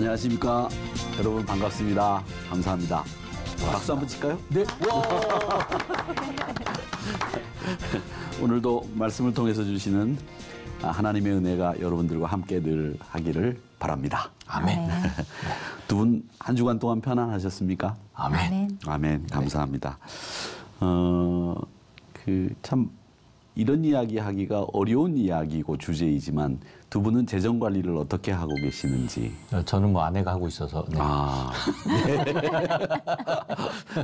안녕하십니까. 여러분 반갑습니다. 감사합니다. 박수 한번 칠까요? 네. 오늘도 말씀을 통해서 주시는 하나님의 은혜가 여러분들과 함께 늘 하기를 바랍니다. 아멘. 두 분 한 주간 동안 편안하셨습니까? 아멘. 아멘. 감사합니다. 참 이런 이야기 하기가 어려운 이야기고 주제이지만 두 분은 재정 관리를 어떻게 하고 계시는지. 저는 뭐 아내가 하고 있어서. 네. 네.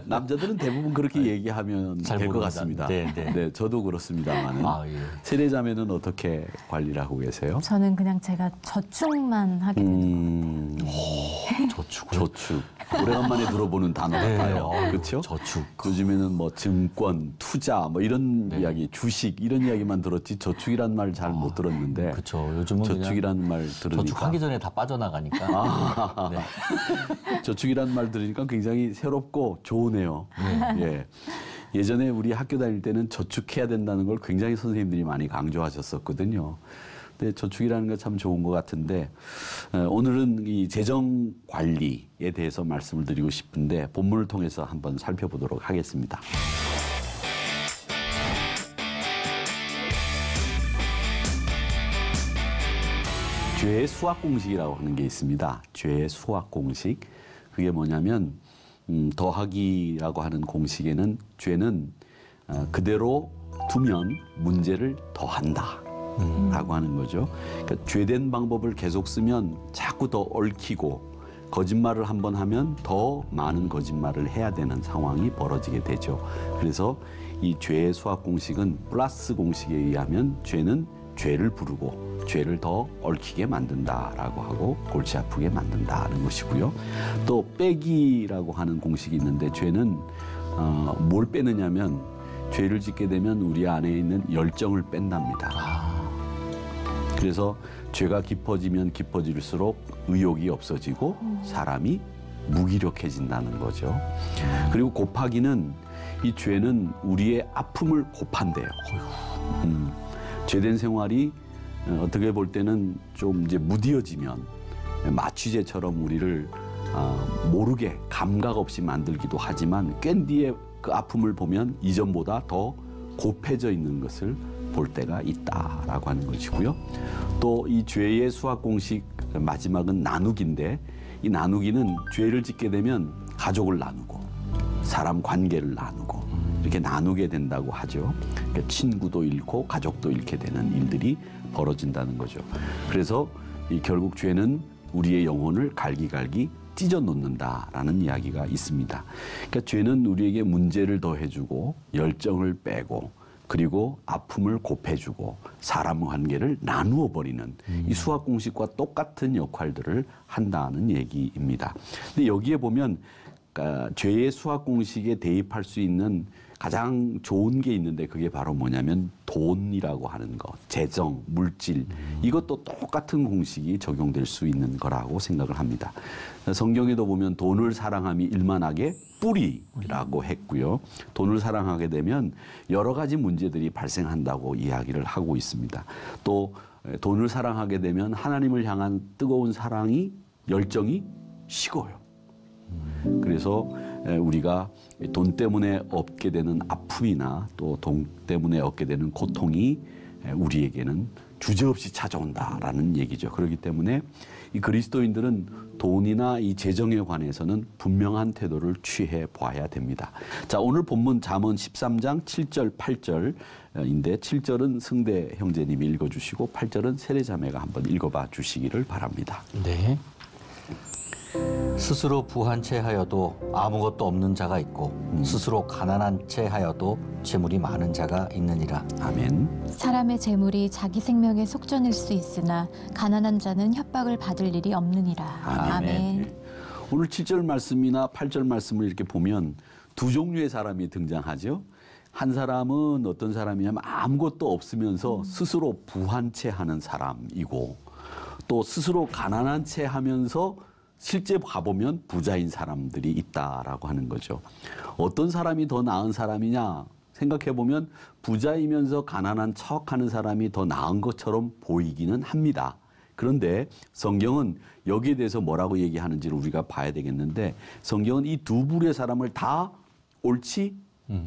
남자들은 대부분 그렇게 얘기하면 될 것 같습니다. 네, 저도 그렇습니다만. 예. 세례자매는 어떻게 관리를 하고 계세요? 저는 그냥 제가 저축만 하게 되는 것 같아요. 저축. 오래간만에 들어보는 단어 같아요. 그렇죠? 저축. 요즘에는 뭐 증권, 투자 뭐 이런 이야기, 주식 이런 이야기만 들었지 저축이란 말 잘 못 들었는데. 그렇죠. 요즘은 저축이라는 말 들으니까. 저축하기 전에 다 빠져나가니까. 네. 저축이라는 말 들으니까 굉장히 새롭고 좋으네요. 예. 예전에 우리 학교 다닐 때는 저축해야 된다는 걸 굉장히 선생님들이 많이 강조하셨었거든요. 근데 저축이라는 게 참 좋은 것 같은데 오늘은 이 재정 관리에 대해서 말씀을 드리고 싶은데 본문을 통해서 한번 살펴보도록 하겠습니다. 죄의 수학 공식이라고 하는 게 있습니다. 죄의 수학 공식. 그게 뭐냐면 더하기라고 하는 공식에는 죄는 그대로 두면 문제를 더한다. 라고 하는 거죠. 그러니까 죄된 방법을 계속 쓰면 자꾸 더 얽히고 거짓말을 한번 하면 더 많은 거짓말을 해야 되는 상황이 벌어지게 되죠. 그래서 이 죄의 수학 공식은 플러스 공식에 의하면 죄는 죄를 부르고 죄를 더 얽히게 만든다라고 하고 골치 아프게 만든다는 것이고요. 또 빼기라고 하는 공식이 있는데 죄는 뭘 빼느냐면 죄를 짓게 되면 우리 안에 있는 열정을 뺀답니다. 그래서 죄가 깊어지면 깊어질수록 의욕이 없어지고 사람이 무기력해진다는 거죠. 그리고 곱하기는 이 죄는 우리의 아픔을 곱한대요. 죄된 생활이 어떻게 볼 때는 좀 이제 무디어지면 마취제처럼 우리를 모르게 감각 없이 만들기도 하지만 깬 뒤에 그 아픔을 보면 이전보다 더 곱해져 있는 것을 볼 때가 있다라고 하는 것이고요. 또 이 죄의 수학 공식 마지막은 나누기인데 이 나누기는 죄를 짓게 되면 가족을 나누고 사람 관계를 나누고 이렇게 나누게 된다고 하죠. 그러니까 친구도 잃고 가족도 잃게 되는 일들이 벌어진다는 거죠. 그래서 결국 죄는 우리의 영혼을 갈기갈기 찢어 놓는다라는 이야기가 있습니다. 그러니까 죄는 우리에게 문제를 더해주고 열정을 빼고 그리고 아픔을 곱해주고 사람 관계를 나누어 버리는 이 수학 공식과 똑같은 역할들을 한다는 얘기입니다. 근데 여기에 보면 죄의 수학 공식에 대입할 수 있는 가장 좋은 게 있는데 그게 바로 뭐냐면 돈이라고 하는 것, 재정, 물질 이것도 똑같은 공식이 적용될 수 있는 거라고 생각을 합니다. 성경에도 보면 돈을 사랑함이 일만하게 뿌리라고 했고요. 돈을 사랑하게 되면 여러 가지 문제들이 발생한다고 이야기를 하고 있습니다. 또 돈을 사랑하게 되면 하나님을 향한 뜨거운 사랑이 열정이 식어요. 그래서 우리가 돈 때문에 얻게 되는 아픔이나 또 돈 때문에 얻게 되는 고통이 우리에게는 주저없이 찾아온다라는 얘기죠. 그렇기 때문에 이 그리스도인들은 돈이나 이 재정에 관해서는 분명한 태도를 취해 봐야 됩니다. 자, 오늘 본문 잠언 13장 7절 8절인데 7절은 승대 형제님이 읽어주시고 8절은 세례자매가 한번 읽어봐 주시기를 바랍니다. 네. 스스로 부한 채 하여도 아무것도 없는 자가 있고 스스로 가난한 채 하여도 재물이 많은 자가 있느니라. 아멘. 사람의 재물이 자기 생명의 속전일 수 있으나 가난한 자는 협박을 받을 일이 없느니라. 아멘. 오늘 7절 말씀이나 8절 말씀을 이렇게 보면 두 종류의 사람이 등장하죠. 한 사람은 어떤 사람이냐면 아무것도 없으면서 스스로 부한 채 하는 사람이고 또 스스로 가난한 채 하면서 실제 가보면 부자인 사람들이 있다라고 하는 거죠. 어떤 사람이 더 나은 사람이냐 생각해보면 부자이면서 가난한 척하는 사람이 더 나은 것처럼 보이기는 합니다. 그런데 성경은 여기에 대해서 뭐라고 얘기하는지를 우리가 봐야 되겠는데 성경은 이 두 부류의 사람을 다 옳지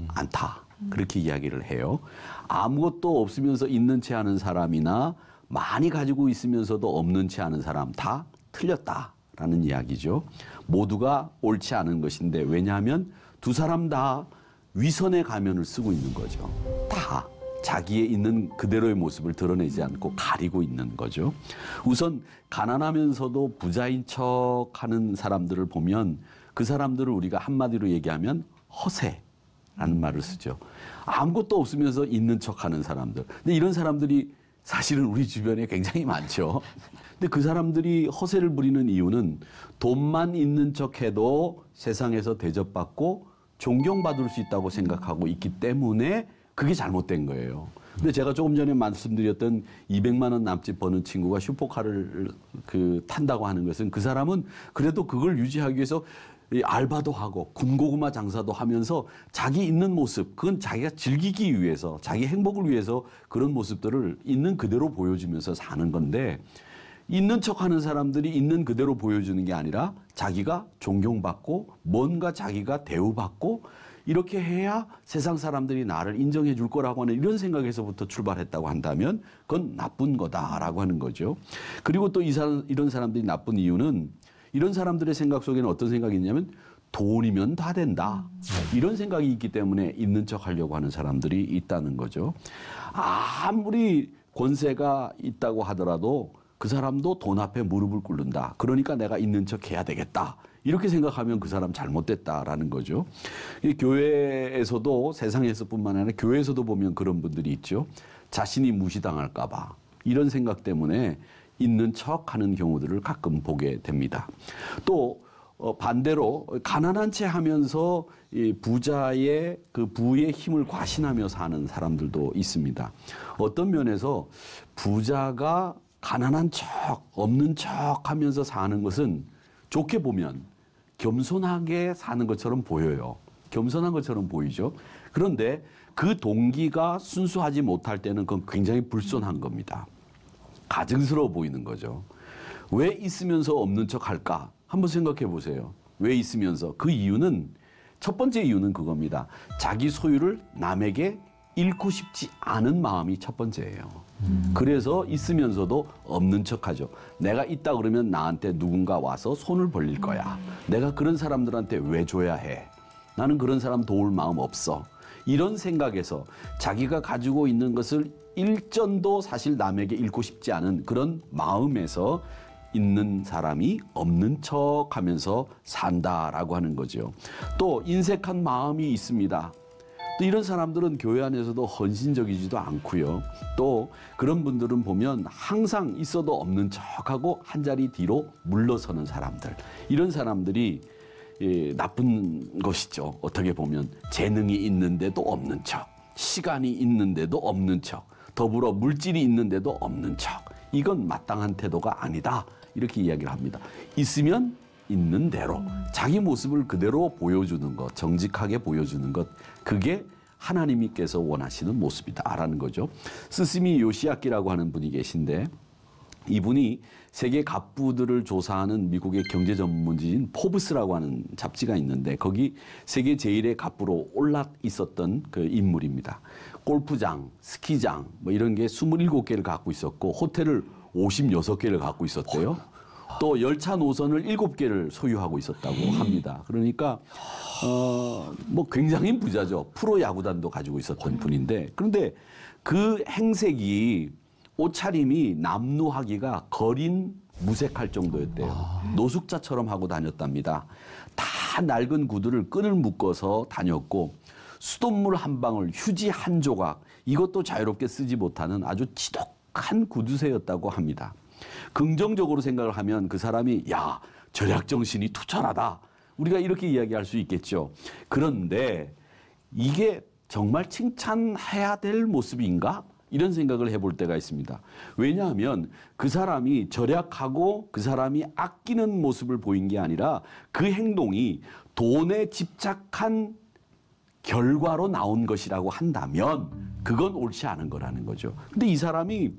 않다. 그렇게 이야기를 해요. 아무것도 없으면서 있는 채 하는 사람이나 많이 가지고 있으면서도 없는 채 하는 사람 다 틀렸다라는 이야기죠. 모두가 옳지 않은 것인데 왜냐하면 두 사람 다 위선의 가면을 쓰고 있는 거죠. 다 자기의 있는 그대로의 모습을 드러내지 않고 가리고 있는 거죠. 우선 가난하면서도 부자인 척하는 사람들을 보면 그 사람들을 우리가 한마디로 얘기하면 허세라는 말을 쓰죠. 아무것도 없으면서 있는 척하는 사람들. 근데 이런 사람들이 사실은 우리 주변에 굉장히 많죠. 근데 그 사람들이 허세를 부리는 이유는 돈만 있는 척해도 세상에서 대접받고 존경받을 수 있다고 생각하고 있기 때문에 그게 잘못된 거예요. 근데 제가 조금 전에 말씀드렸던 200만 원 남짓 버는 친구가 슈퍼카를 탄다고 하는 것은 그 사람은 그래도 그걸 유지하기 위해서 알바도 하고 군고구마 장사도 하면서 자기 있는 모습, 그건 자기가 즐기기 위해서, 자기 행복을 위해서 그런 모습들을 있는 그대로 보여주면서 사는 건데 있는 척하는 사람들이 있는 그대로 보여주는 게 아니라 자기가 존경받고 뭔가 자기가 대우받고 이렇게 해야 세상 사람들이 나를 인정해 줄 거라고 하는 이런 생각에서부터 출발했다고 한다면 그건 나쁜 거다라고 하는 거죠. 그리고 또 이런 사람들이 나쁜 이유는 이런 사람들의 생각 속에는 어떤 생각이 있냐면 돈이면 다 된다. 이런 생각이 있기 때문에 있는 척 하려고 하는 사람들이 있다는 거죠. 아무리 권세가 있다고 하더라도 그 사람도 돈 앞에 무릎을 꿇는다. 그러니까 내가 있는 척 해야 되겠다. 이렇게 생각하면 그 사람 잘못됐다라는 거죠. 이 교회에서도 세상에서뿐만 아니라 교회에서도 보면 그런 분들이 있죠. 자신이 무시당할까 봐. 이런 생각 때문에 있는 척하는 경우들을 가끔 보게 됩니다. 또 반대로 가난한 채 하면서 이 부자의 그 부의 힘을 과신하며 사는 사람들도 있습니다. 어떤 면에서 부자가 가난한 척, 없는 척 하면서 사는 것은 좋게 보면 겸손하게 사는 것처럼 보여요. 겸손한 것처럼 보이죠. 그런데 그 동기가 순수하지 못할 때는 그건 굉장히 불손한 겁니다. 가증스러워 보이는 거죠. 왜 있으면서 없는 척 할까? 한번 생각해 보세요. 왜 있으면서? 그 이유는 첫 번째 이유는 그겁니다. 자기 소유를 남에게 잃고 싶지 않은 마음이 첫 번째예요. 그래서 있으면서도 없는 척하죠. 내가 있다 그러면 나한테 누군가 와서 손을 벌릴 거야. 내가 그런 사람들한테 왜 줘야 해? 나는 그런 사람 도울 마음 없어. 이런 생각에서 자기가 가지고 있는 것을 일전도 사실 남에게 잃고 싶지 않은 그런 마음에서 있는 사람이 없는 척하면서 산다라고 하는 거죠. 또 인색한 마음이 있습니다. 또 이런 사람들은 교회 안에서도 헌신적이지도 않고요. 또 그런 분들은 보면 항상 있어도 없는 척하고 한 자리 뒤로 물러서는 사람들. 이런 사람들이 나쁜 것이죠. 어떻게 보면 재능이 있는데도 없는 척, 시간이 있는데도 없는 척, 더불어 물질이 있는데도 없는 척. 이건 마땅한 태도가 아니다. 이렇게 이야기를 합니다. 있으면 있는 대로 자기 모습을 그대로 보여주는 것, 정직하게 보여주는 것, 그게 하나님께서 원하시는 모습이다라는 거죠. 스스미 요시아키라고 하는 분이 계신데 이분이 세계 갑부들을 조사하는 미국의 경제 전문지인 포브스라고 하는 잡지가 있는데 거기 세계 제1의 갑부로 올라 있었던 그 인물입니다. 골프장, 스키장 뭐 이런 게 27개를 갖고 있었고 호텔을 56개를 갖고 있었대요. 또 열차 노선을 7개를 소유하고 있었다고 합니다. 그러니까 뭐 굉장히 부자죠. 프로 야구단도 가지고 있었던 분인데 그런데 그 행색이 옷차림이 남루하기가 거린 무색할 정도였대요. 노숙자처럼 하고 다녔답니다. 다 낡은 구두를 끈을 묶어서 다녔고 수돗물 한 방울, 휴지 한 조각 이것도 자유롭게 쓰지 못하는 아주 지독한 구두쇠였다고 합니다. 긍정적으로 생각을 하면 그 사람이 야 절약정신이 투철하다. 우리가 이렇게 이야기할 수 있겠죠. 그런데 이게 정말 칭찬해야 될 모습인가? 이런 생각을 해볼 때가 있습니다. 왜냐하면 그 사람이 절약하고 그 사람이 아끼는 모습을 보인 게 아니라 그 행동이 돈에 집착한 결과로 나온 것이라고 한다면 그건 옳지 않은 거라는 거죠. 근데 이 사람이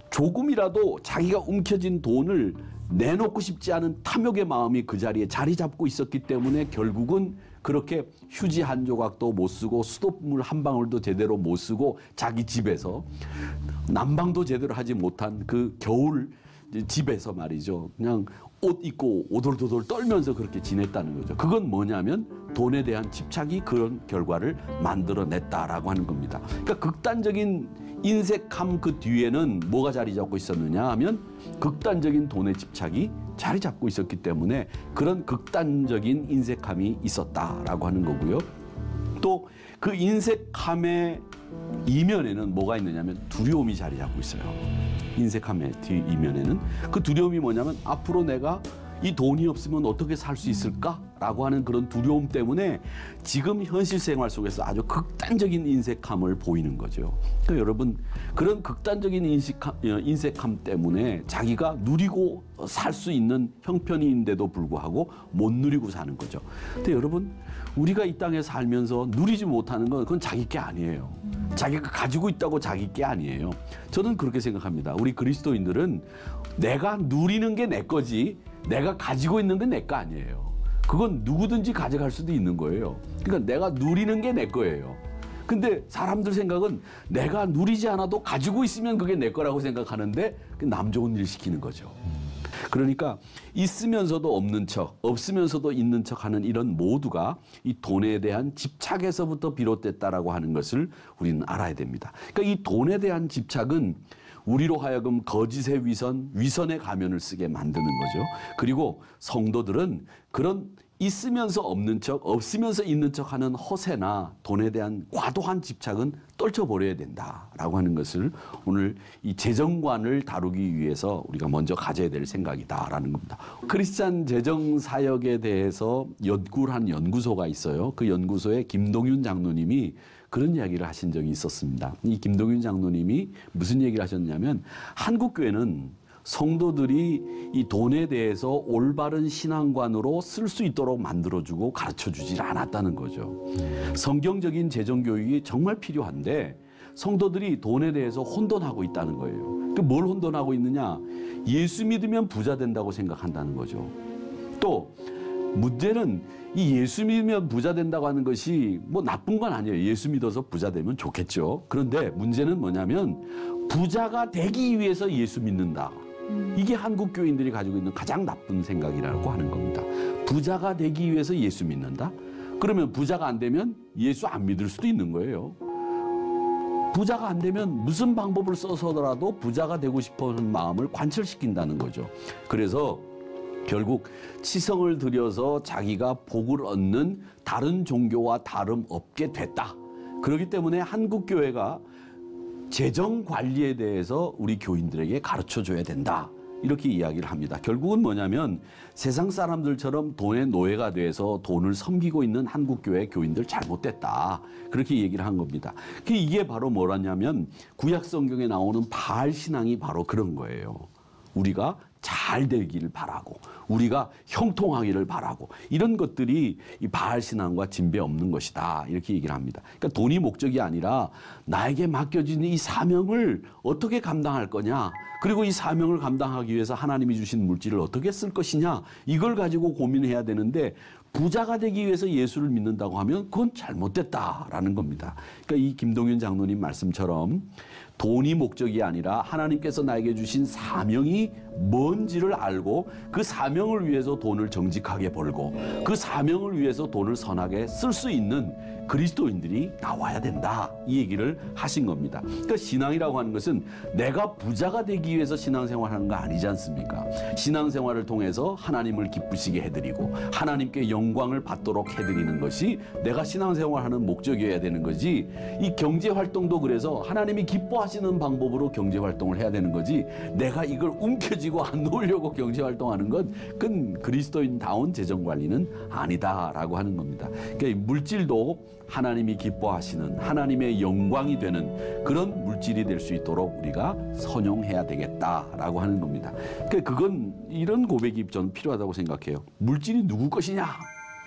조금이라도 자기가 움켜쥔 돈을 내놓고 싶지 않은 탐욕의 마음이 그 자리에 자리 잡고 있었기 때문에 결국은 그렇게 휴지 한 조각도 못 쓰고 수돗물 한 방울도 제대로 못 쓰고 자기 집에서 난방도 제대로 하지 못한 그 겨울 집에서 말이죠. 그냥 옷 입고 오돌도돌 떨면서 그렇게 지냈다는 거죠. 그건 뭐냐면 돈에 대한 집착이 그런 결과를 만들어냈다라고 하는 겁니다. 그러니까 극단적인 인색함 그 뒤에는 뭐가 자리 잡고 있었느냐 하면 극단적인 돈의 집착이 자리 잡고 있었기 때문에 그런 극단적인 인색함이 있었다라고 하는 거고요. 또 그 인색함의 이면에는 뭐가 있느냐면 두려움이 자리 잡고 있어요. 인색함의 이면에는 그 두려움이 뭐냐면 앞으로 내가 이 돈이 없으면 어떻게 살 수 있을까라고 하는 그런 두려움 때문에 지금 현실 생활 속에서 아주 극단적인 인색함을 보이는 거죠. 그러니까 여러분 그런 극단적인 인색함 때문에 자기가 누리고 살 수 있는 형편인데도 불구하고 못 누리고 사는 거죠. 근데 여러분 우리가 이 땅에 살면서 누리지 못하는 건 그건 자기 게 아니에요. 자기가 가지고 있다고 자기 게 아니에요. 저는 그렇게 생각합니다. 우리 그리스도인들은 내가 누리는 게 내 거지 내가 가지고 있는 게 내 거 아니에요. 그건 누구든지 가져갈 수도 있는 거예요. 그러니까 내가 누리는 게 내 거예요. 근데 사람들 생각은 내가 누리지 않아도 가지고 있으면 그게 내 거라고 생각하는데 남 좋은 일 시키는 거죠. 그러니까 있으면서도 없는 척, 없으면서도 있는 척하는 이런 모두가 이 돈에 대한 집착에서부터 비롯됐다라고 하는 것을 우리는 알아야 됩니다. 그러니까 이 돈에 대한 집착은 우리로 하여금 거짓의 위선의 가면을 쓰게 만드는 거죠. 그리고 성도들은 그런 있으면서 없는 척, 없으면서 있는 척하는 허세나 돈에 대한 과도한 집착은 떨쳐버려야 된다라고 하는 것을 오늘 이 재정관을 다루기 위해서 우리가 먼저 가져야 될 생각이다라는 겁니다. 크리스찬 재정 사역에 대해서 연구를 한 연구소가 있어요. 그 연구소에 김동윤 장로님이 그런 이야기를 하신 적이 있었습니다. 이 김동윤 장로님이 무슨 얘기를 하셨냐면 한국 교회는 성도들이 이 돈에 대해서 올바른 신앙관으로 쓸 수 있도록 만들어주고 가르쳐주질 않았다는 거죠. 성경적인 재정교육이 정말 필요한데 성도들이 돈에 대해서 혼돈하고 있다는 거예요. 그 뭘 혼돈하고 있느냐? 예수 믿으면 부자 된다고 생각한다는 거죠. 또 문제는 이 예수 믿으면 부자 된다고 하는 것이 뭐 나쁜 건 아니에요. 예수 믿어서 부자 되면 좋겠죠. 그런데 문제는 뭐냐면 부자가 되기 위해서 예수 믿는다. 이게 한국 교인들이 가지고 있는 가장 나쁜 생각이라고 하는 겁니다. 부자가 되기 위해서 예수 믿는다? 그러면 부자가 안 되면 예수 안 믿을 수도 있는 거예요. 부자가 안 되면 무슨 방법을 써서라도 부자가 되고 싶어하는 마음을 관철시킨다는 거죠. 그래서 결국 치성을 들여서 자기가 복을 얻는 다른 종교와 다름없게 됐다. 그렇기 때문에 한국 교회가 재정 관리에 대해서 우리 교인들에게 가르쳐줘야 된다. 이렇게 이야기를 합니다. 결국은 뭐냐면 세상 사람들처럼 돈의 노예가 돼서 돈을 섬기고 있는 한국 교회 교인들 잘못됐다. 그렇게 얘기를 한 겁니다. 이게 바로 뭐라냐면 구약 성경에 나오는 바알 신앙이 바로 그런 거예요. 우리가 잘 되기를 바라고 우리가 형통하기를 바라고 이런 것들이 이 바알 신앙과 진배 없는 것이다 이렇게 얘기를 합니다. 그러니까 돈이 목적이 아니라 나에게 맡겨진 이 사명을 어떻게 감당할 거냐 그리고 이 사명을 감당하기 위해서 하나님이 주신 물질을 어떻게 쓸 것이냐 이걸 가지고 고민해야 되는데 부자가 되기 위해서 예수를 믿는다고 하면 그건 잘못됐다라는 겁니다. 그러니까 이 김동윤 장로님 말씀처럼 돈이 목적이 아니라 하나님께서 나에게 주신 사명이 뭔지를 알고 그 사명을 위해서 돈을 정직하게 벌고 그 사명을 위해서 돈을 선하게 쓸 수 있는 그리스도인들이 나와야 된다. 이 얘기를 하신 겁니다. 그러니까 신앙이라고 하는 것은 내가 부자가 되기 위해서 신앙생활하는 거 아니지 않습니까? 신앙생활을 통해서 하나님을 기쁘시게 해드리고 하나님께 영광을 받도록 해드리는 것이 내가 신앙생활하는 목적이어야 되는 거지 이 경제활동도 그래서 하나님이 기뻐하시는 방법으로 경제활동을 해야 되는 거지 내가 이걸 움켜쥐고 안 놓으려고 경제활동하는 건 그건 그리스도인다운 재정관리는 아니다라고 하는 겁니다. 그러니까 물질도 하나님이 기뻐하시는 하나님의 영광이 되는 그런 물질이 될 수 있도록 우리가 선용해야 되겠다라고 하는 겁니다. 그건 이런 고백이 저는 필요하다고 생각해요. 물질이 누구 것이냐?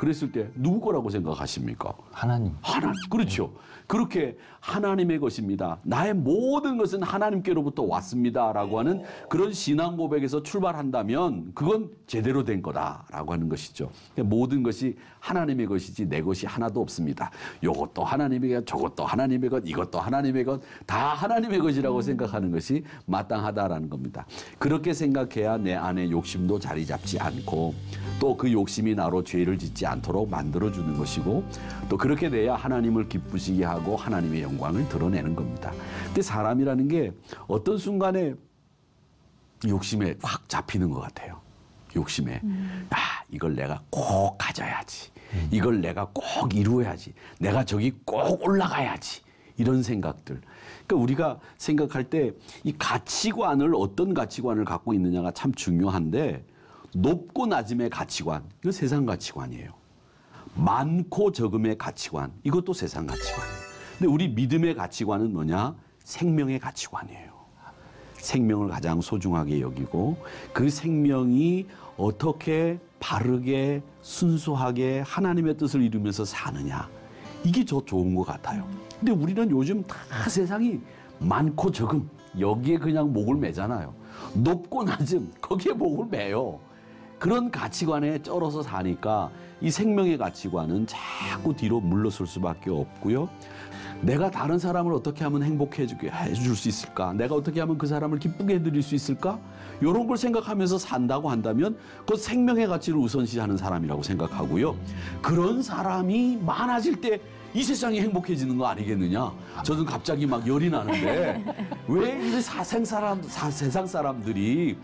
그랬을 때 누구 거라고 생각하십니까? 하나님. 하나님. 그렇죠. 그렇게 하나님의 것입니다. 나의 모든 것은 하나님께로부터 왔습니다라고 하는 그런 신앙 고백에서 출발한다면 그건 제대로 된 거다라고 하는 것이죠. 모든 것이 하나님의 것이지 내 것이 하나도 없습니다. 이것도 하나님의 것, 저것도 하나님의 것, 이것도 하나님의 것, 다 하나님의 것이라고 생각하는 것이 마땅하다라는 겁니다. 그렇게 생각해야 내 안에 욕심도 자리 잡지 않고 또 그 욕심이 나로 죄를 짓지 않도록 만들어주는 것이고 또 그렇게 돼야 하나님을 기쁘시게 하고 하나님의 영광을 드러내는 겁니다. 근데 사람이라는 게 어떤 순간에 욕심에 확 잡히는 것 같아요. 욕심에. 이걸 내가 꼭 가져야지. 이걸 내가 꼭 이루어야지. 내가 저기 꼭 올라가야지. 이런 생각들. 그러니까 우리가 생각할 때 이 가치관을 어떤 가치관을 갖고 있느냐가 참 중요한데 높고 낮음의 가치관, 이거 세상 가치관이에요. 많고 적음의 가치관, 이것도 세상 가치관이에요. 근데 우리 믿음의 가치관은 뭐냐? 생명의 가치관이에요. 생명을 가장 소중하게 여기고 그 생명이 어떻게 바르게 순수하게 하나님의 뜻을 이루면서 사느냐. 이게 더 좋은 것 같아요. 근데 우리는 요즘 다 세상이 많고 적음, 여기에 그냥 목을 매잖아요. 높고 낮음, 거기에 목을 매요. 그런 가치관에 쩔어서 사니까 이 생명의 가치관은 자꾸 뒤로 물러설 수밖에 없고요. 내가 다른 사람을 어떻게 하면 행복해 해줄 수 있을까? 내가 어떻게 하면 그 사람을 기쁘게 해드릴 수 있을까? 이런 걸 생각하면서 산다고 한다면 그 생명의 가치를 우선시하는 사람이라고 생각하고요. 그런 사람이 많아질 때 이 세상이 행복해지는 거 아니겠느냐? 저는 갑자기 막 열이 나는데 왜 이 세상 사람들이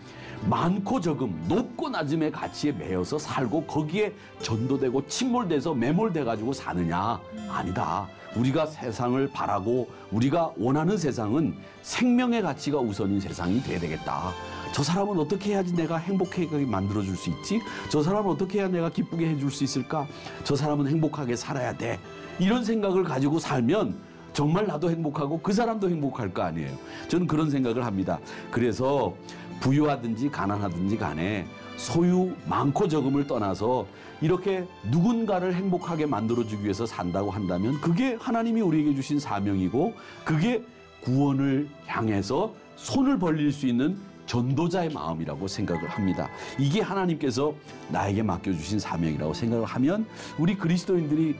많고 적음, 높고 낮음의 가치에 매여서 살고 거기에 전도되고 침몰돼서 매몰돼가지고 사느냐? 아니다. 우리가 세상을 바라고 우리가 원하는 세상은 생명의 가치가 우선인 세상이 돼야 되겠다. 저 사람은 어떻게 해야지 내가 행복하게 만들어줄 수 있지? 저 사람은 어떻게 해야 내가 기쁘게 해줄 수 있을까? 저 사람은 행복하게 살아야 돼. 이런 생각을 가지고 살면 정말 나도 행복하고 그 사람도 행복할 거 아니에요. 저는 그런 생각을 합니다. 그래서 부유하든지 가난하든지 간에 소유 많고 적음을 떠나서 이렇게 누군가를 행복하게 만들어주기 위해서 산다고 한다면 그게 하나님이 우리에게 주신 사명이고 그게 구원을 향해서 손을 벌릴 수 있는 전도자의 마음이라고 생각을 합니다. 이게 하나님께서 나에게 맡겨주신 사명이라고 생각을 하면 우리 그리스도인들이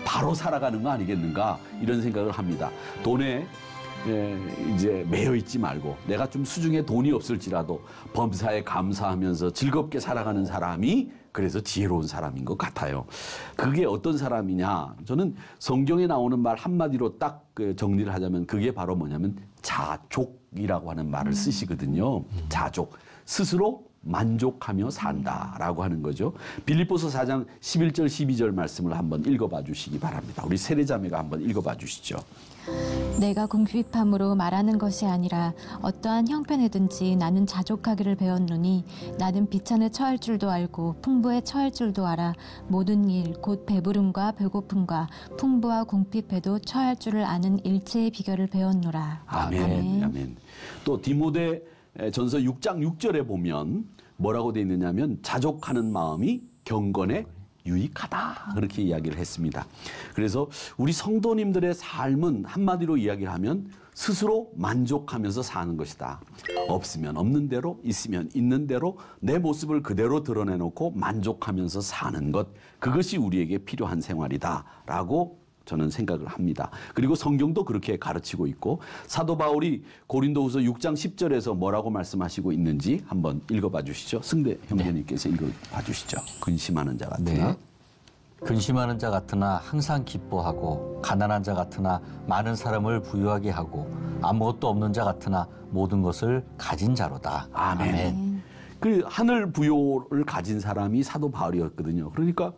바로 살아가는 거 아니겠는가 이런 생각을 합니다. 돈에 이제 매여 있지 말고 내가 좀 수중에 돈이 없을지라도 범사에 감사하면서 즐겁게 살아가는 사람이 그래서 지혜로운 사람인 것 같아요. 그게 어떤 사람이냐? 저는 성경에 나오는 말 한마디로 딱 정리를 하자면 그게 바로 뭐냐면 자족이라고 하는 말을 쓰시거든요. 자족. 스스로 만족하며 산다라고 하는 거죠. 빌립보서 4장 11절 12절 말씀을 한번 읽어봐 주시기 바랍니다. 우리 세례자매가 한번 읽어봐 주시죠. 내가 궁핍함으로 말하는 것이 아니라 어떠한 형편이든지 나는 자족하기를 배웠노니 나는 비천에 처할 줄도 알고 풍부에 처할 줄도 알아 모든 일 곧 배부름과 배고픔과 풍부와 궁핍에도 처할 줄을 아는 일체의 비결을 배웠노라. 아멘. 아멘. 또 디모데 전서 6장 6절에 보면 뭐라고 돼 있느냐면 자족하는 마음이 경건에 유익하다 그렇게 이야기를 했습니다. 그래서 우리 성도님들의 삶은 한마디로 이야기를 하면 스스로 만족하면서 사는 것이다. 없으면 없는 대로 있으면 있는 대로 내 모습을 그대로 드러내놓고 만족하면서 사는 것 그것이 우리에게 필요한 생활이다라고 저는 생각을 합니다. 그리고 성경도 그렇게 가르치고 있고 사도 바울이 고린도후서 6장 10절에서 뭐라고 말씀하시고 있는지 한번 읽어봐 주시죠. 승대 형제님께서 읽어봐 주시죠. 근심하는 자 같으나 네. 근심하는 자 같으나 항상 기뻐하고 가난한 자 같으나 많은 사람을 부유하게 하고 아무것도 없는 자 같으나 모든 것을 가진 자로다. 아멘. 그 하늘 부요를 가진 사람이 사도 바울이었거든요. 그러니까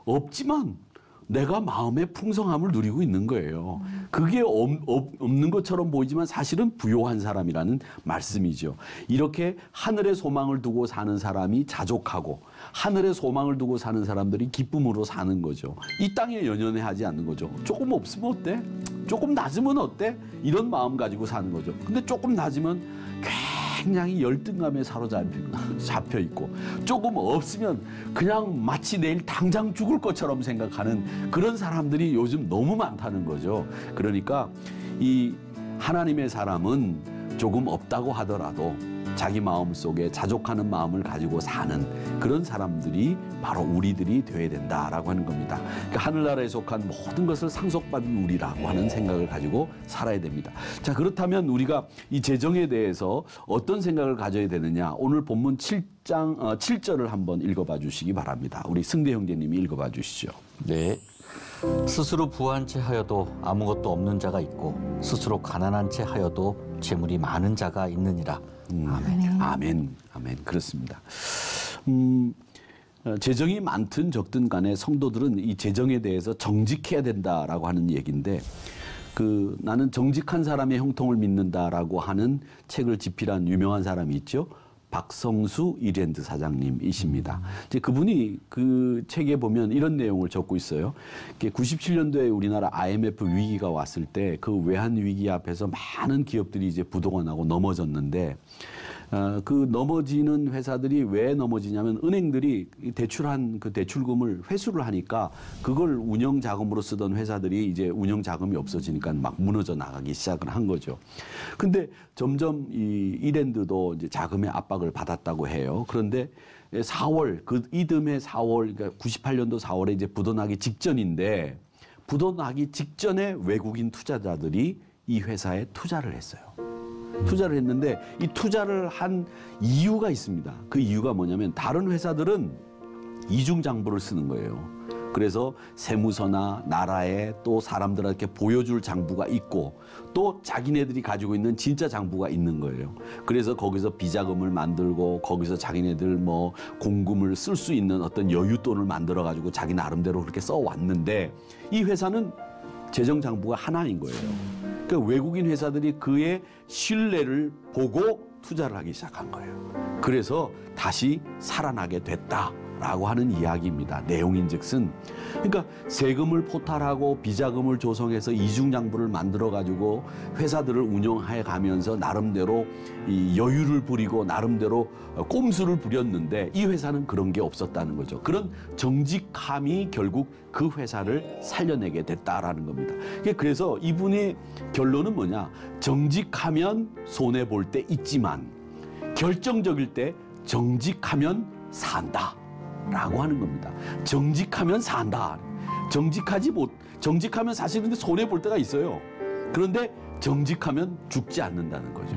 없지만 내가 마음의 풍성함을 누리고 있는 거예요. 그게 없는 것처럼 보이지만 사실은 부요한 사람이라는 말씀이죠. 이렇게 하늘의 소망을 두고 사는 사람이 자족하고 하늘의 소망을 두고 사는 사람들이 기쁨으로 사는 거죠. 이 땅에 연연해하지 않는 거죠. 조금 없으면 어때? 조금 낮으면 어때? 이런 마음 가지고 사는 거죠. 근데 조금 낮으면 굉장히 열등감에 잡혀 있고 조금 없으면 그냥 마치 내일 당장 죽을 것처럼 생각하는 그런 사람들이 요즘 너무 많다는 거죠. 그러니까 이 하나님의 사람은 조금 없다고 하더라도 자기 마음속에 자족하는 마음을 가지고 사는 그런 사람들이 바로 우리들이 되어야 된다라고 하는 겁니다. 그러니까 하늘나라에 속한 모든 것을 상속받은 우리라고 하는 생각을 가지고 살아야 됩니다. 자, 그렇다면 우리가 이 재정에 대해서 어떤 생각을 가져야 되느냐? 오늘 본문 7절을 한번 읽어봐 주시기 바랍니다. 우리 승대 형제님이 읽어봐 주시죠. 네. 스스로 부한 채 하여도 아무것도 없는 자가 있고 스스로 가난한 채 하여도 재물이 많은 자가 있느니라. 아멘. 그렇습니다. 재정이 많든 적든 간에 성도들은 이 재정에 대해서 정직해야 된다라고 하는 얘기인데, 나는 정직한 사람의 형통을 믿는다라고 하는 책을 집필한 유명한 사람이 있죠. 박성수 이랜드 사장님이십니다. 이제 그분이 그 책에 보면 이런 내용을 적고 있어요. 97년도에 우리나라 IMF 위기가 왔을 때 그 외환 위기 앞에서 많은 기업들이 이제 부도가 나고 넘어졌는데, 그 넘어지는 회사들이 왜 넘어지냐면 은행들이 대출한 그 대출금을 회수를 하니까 그걸 운영 자금으로 쓰던 회사들이 이제 운영 자금이 없어지니까 막 무너져 나가기 시작을 한 거죠. 근데 점점 이 이랜드도 이제 자금의 압박을 받았다고 해요. 그런데 4월, 그 이듬해 4월, 그러니까 98년도 4월에 이제 부도나기 직전인데, 부도나기 직전에 외국인 투자자들이 이 회사에 투자를 했어요. 투자를 했는데 이 투자를 한 이유가 있습니다. 그 이유가 뭐냐면 다른 회사들은 이중장부를 쓰는 거예요. 그래서 세무서나 나라에 또 사람들한테 보여줄 장부가 있고 또 자기네들이 가지고 있는 진짜 장부가 있는 거예요. 그래서 거기서 비자금을 만들고 거기서 자기네들 뭐 공금을 쓸 수 있는 어떤 여윳돈을 만들어 가지고 자기 나름대로 그렇게 써왔는데 이 회사는 재정 장부가 하나인 거예요. 그러니까 외국인 회사들이 그의 신뢰를 보고 투자를 하기 시작한 거예요. 그래서 다시 살아나게 됐다라고 하는 이야기입니다. 내용인즉슨 그러니까 세금을 포탈하고 비자금을 조성해서 이중장부를 만들어가지고 회사들을 운영해 가면서 나름대로 이 여유를 부리고 나름대로 꼼수를 부렸는데 이 회사는 그런 게 없었다는 거죠. 그런 정직함이 결국 그 회사를 살려내게 됐다라는 겁니다. 그래서 이분의 결론은 뭐냐? 정직하면 손해볼 때 있지만 결정적일 때 정직하면 산다 라고 하는 겁니다. 정직하면 산다. 정직하면 사실 근데 손해볼 때가 있어요. 그런데 정직하면 죽지 않는다는 거죠.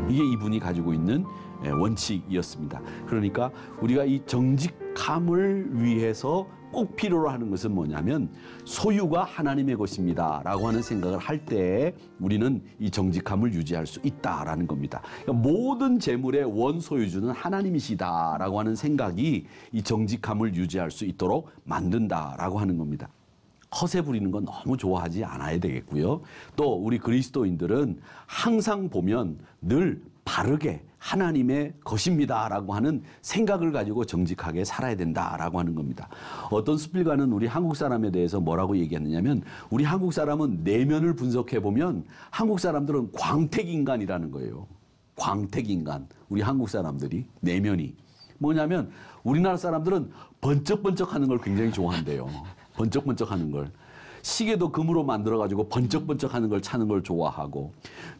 이게 이분이 가지고 있는 원칙이었습니다. 그러니까 우리가 이 정직함을 위해서 꼭 필요로 하는 것은 뭐냐면 소유가 하나님의 것입니다 라고 하는 생각을 할 때 우리는 이 정직함을 유지할 수 있다라는 겁니다. 그러니까 모든 재물의 원소유주는 하나님이시다라고 하는 생각이 이 정직함을 유지할 수 있도록 만든다라고 하는 겁니다. 허세 부리는 건 너무 좋아하지 않아야 되겠고요. 또 우리 그리스도인들은 항상 보면 늘 바르게 하나님의 것입니다라고 하는 생각을 가지고 정직하게 살아야 된다라고 하는 겁니다. 어떤 수필가는 우리 한국 사람에 대해서 뭐라고 얘기했느냐면 우리 한국 사람은 내면을 분석해 보면 한국 사람들은 광택인간이라는 거예요. 광택인간. 우리 한국 사람들이 내면이 뭐냐면 우리나라 사람들은 번쩍번쩍하는 걸 굉장히 좋아한대요. 번쩍번쩍하는 걸. 시계도 금으로 만들어가지고 번쩍번쩍하는 걸 차는 걸 좋아하고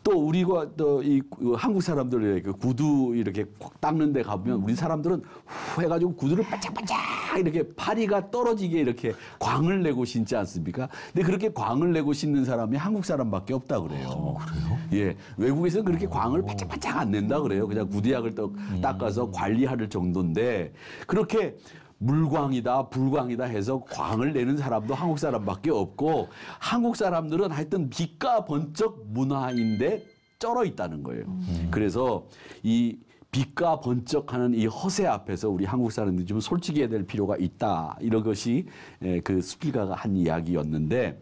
또 우리가 또 이 한국 사람들의 그 구두 이렇게 꽉 닦는 데 가보면 우리 사람들은 후 해가지고 구두를 바짝바짝 이렇게 파리가 떨어지게 이렇게 광을 내고 신지 않습니까? 근데 그렇게 광을 내고 신는 사람이 한국 사람밖에 없다 그래요. 그래요? 예, 외국에서는 그렇게 광을 바짝바짝 안 낸다 그래요. 그냥 구두약을 닦아서 관리할 정도인데 그렇게 물광이다 불광이다 해서 광을 내는 사람도 한국 사람밖에 없고 한국 사람들은 하여튼 빛과 번쩍 문화인데 쩔어 있다는 거예요. 그래서 이 빛과 번쩍하는 이 허세 앞에서 우리 한국 사람들이 좀 솔직해야 될 필요가 있다. 이런 것이 그 수필가가 한 이야기였는데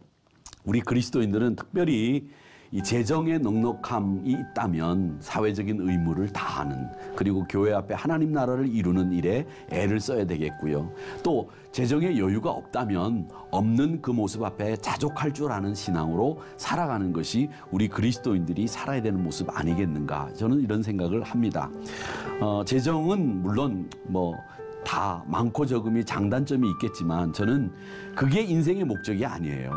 우리 그리스도인들은 특별히 이 재정의 넉넉함이 있다면 사회적인 의무를 다하는, 그리고 교회 앞에 하나님 나라를 이루는 일에 애를 써야 되겠고요. 또 재정의 여유가 없다면 없는 그 모습 앞에 자족할 줄 아는 신앙으로 살아가는 것이 우리 그리스도인들이 살아야 되는 모습 아니겠는가, 저는 이런 생각을 합니다. 재정은 물론 다 많고 적음이 장단점이 있겠지만 저는 그게 인생의 목적이 아니에요.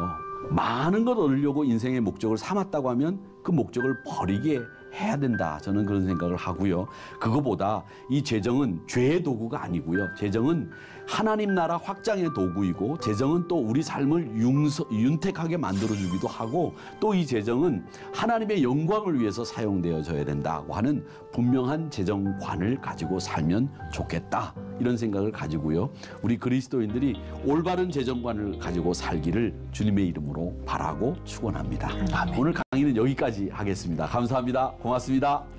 많은 것 얻으려고 인생의 목적을 삼았다고 하면 그 목적을 버리게 해야 된다, 저는 그런 생각을 하고요. 그거보다 이 재정은 죄의 도구가 아니고요. 재정은 하나님 나라 확장의 도구이고, 재정은 또 우리 삶을 윤택하게 만들어주기도 하고, 또 이 재정은 하나님의 영광을 위해서 사용되어져야 된다고 하는 분명한 재정관을 가지고 살면 좋겠다, 이런 생각을 가지고요. 우리 그리스도인들이 올바른 재정관을 가지고 살기를 주님의 이름으로 바라고 축원합니다. 오늘 강의는 여기까지 하겠습니다. 감사합니다. 고맙습니다.